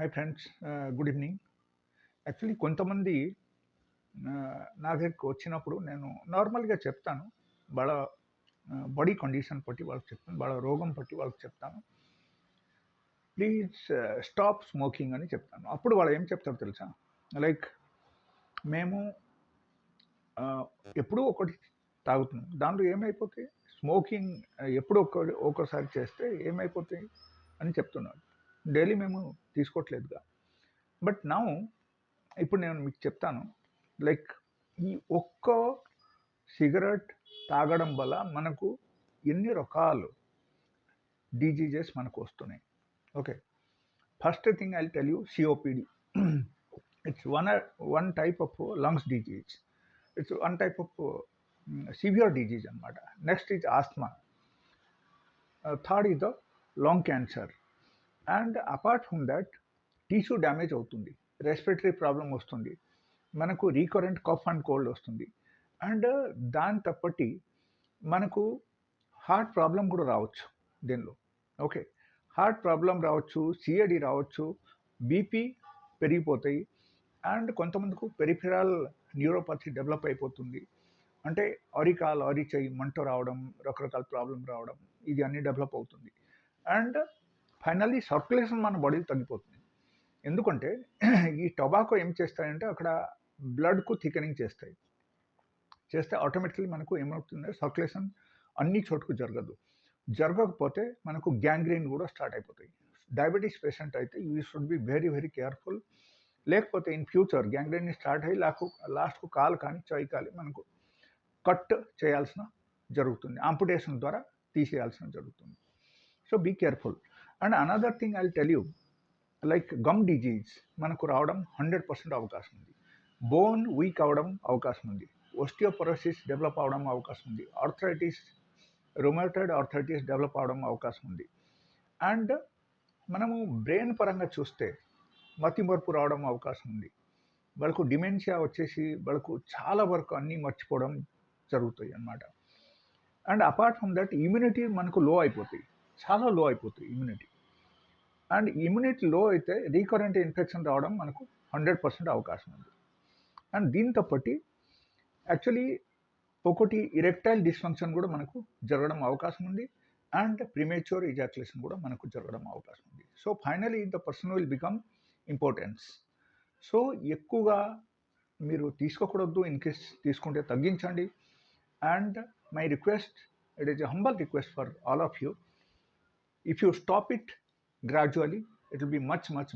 Hi friends, good evening. Actually కొంతమంది నా దగ్గరికి వచ్చినప్పుడు నేను నార్మల్‌గా చెప్తాను. వాళ్ళ బాడీ కండిషన్ బట్టి వాళ్ళకి చెప్తాను. వాళ్ళ రోగం బట్టి వాళ్ళకి చెప్తాను. ప్లీజ్ స్టాప్ స్మోకింగ్ అని చెప్తాను. అప్పుడు వాళ్ళు ఏం చెప్తారో తెలుసా? లైక్ మేము ఆహ్, ఎప్పుడో ఒకటి తాగుతున్నాం. దాంట్లో ఏమైపోతాయి? స్మోకింగ్ ఎప్పుడో ఒక్కోసారి చేస్తే ఏమైపోతాయి అని చెప్తున్నారు. డైలీ మేము తీసుకోవట్లేదుగా. బట్ నౌ ఇప్పుడు నేను మీకు చెప్తాను. లైక్ ఈ ఒక్క సిగరెట్ తాగడం వల్ల మనకు ఎన్ని రకాలు డిజీజెస్ మనకు వస్తున్నాయి. Okay. First thing I tell you COPD. It's one type of lungs disease. It's one type of severe disease అనమాట. Next is asthma. Third is the lung cancer. And apart from that tissue damage అవుతుంది, respiratory problem వస్తుంది, మనకు recurrent cough and cold and. అండ్ దాని తప్పటి మనకు heart problem కూడా రావచ్చు దీనిలో. ఓకే. హార్ట్ ప్రాబ్లం రావచ్చు, సిఏడి రావచ్చు, బీపీ పెరిగిపోతాయి. అండ్ కొంతమందికి పెరిఫెరల్ న్యూరోపతి డెవలప్ అయిపోతుంది. అంటే అరికాలు అరిచేయి మంట రావడం, రకరకాల ప్రాబ్లం రావడం, ఇది అన్నీ డెవలప్ అవుతుంది. అండ్ ఫైనల్లీ సర్క్యులేషన్ మన బాడీలో తగ్గిపోతుంది. ఎందుకంటే ఈ టొబాకో ఏం చేస్తాయంటే అక్కడ బ్లడ్కు థికనింగ్ చేస్తే ఆటోమేటికలీ మనకు ఏమవుతుంది, సర్క్యులేషన్ అన్ని చోటుకు జరగకపోతే మనకు గ్యాంగ్రీన్ కూడా స్టార్ట్ అయిపోతాయి. డయాబెటీస్ పేషెంట్ అయితే you should be very very careful. లేకపోతే ఇన్ ఫ్యూచర్ గ్యాంగ్రీన్ స్టార్ట్ అయ్యి లాస్ట్కు కాలు కానీ చెయ్యి కానీ మనకు కట్ చేయాల్సిన జరుగుతుంది, ఆంపుటేషన్ ద్వారా తీసేయాల్సిన జరుగుతుంది. So be careful. And another thing I tell you, like gum disease మనకు రావడం 100% అవకాశం ఉంది. బోన్ వీక్ అవ్వడం అవకాశం ఉంది. ఓస్టియోపొరోసిస్ డెవలప్ అవడం అవకాశం ఉంది. ఆర్థరైటిస్, రొమాటైడ్ ఆర్థరైటిస్ డెవలప్ అవడం అవకాశం ఉంది. అండ్ మనము బ్రెయిన్ పరంగా చూస్తే మతిమరుపు రావడం అవకాశం ఉంది. వాళ్ళకు డిమెన్షియా వచ్చేసి వాళ్ళకు చాలా వరకు అన్నీ మర్చిపోవడం జరుగుతాయి అన్నమాట. And apart from that immunity మనకు లో అయిపోతాయి, చాలా లో అయిపోతాయి ఇమ్యూనిటీ. అండ్ ఇమ్యూనిటీ లో అయితే రీకరెంట్ ఇన్ఫెక్షన్ రావడం మనకు 100% అవకాశం ఉంది. అండ్ దీంతో పట్టి యాక్చువల్లీ ఒకటి ఇరెక్టైల్ డిస్ఫంక్షన్ కూడా మనకు జరగడం అవకాశం ఉంది. అండ్ ప్రిమేచ్యూర్ ఇజాక్యులేషన్ కూడా మనకు జరగడం అవకాశం ఉంది. So finally the person will become importance. So ఎక్కువగా మీరు తీసుకోకూడదు. ఇన్ కేస్ తీసుకుంటే తగ్గించండి. And my request, it is a humble request for all of you. If you stop it gradually, it will be much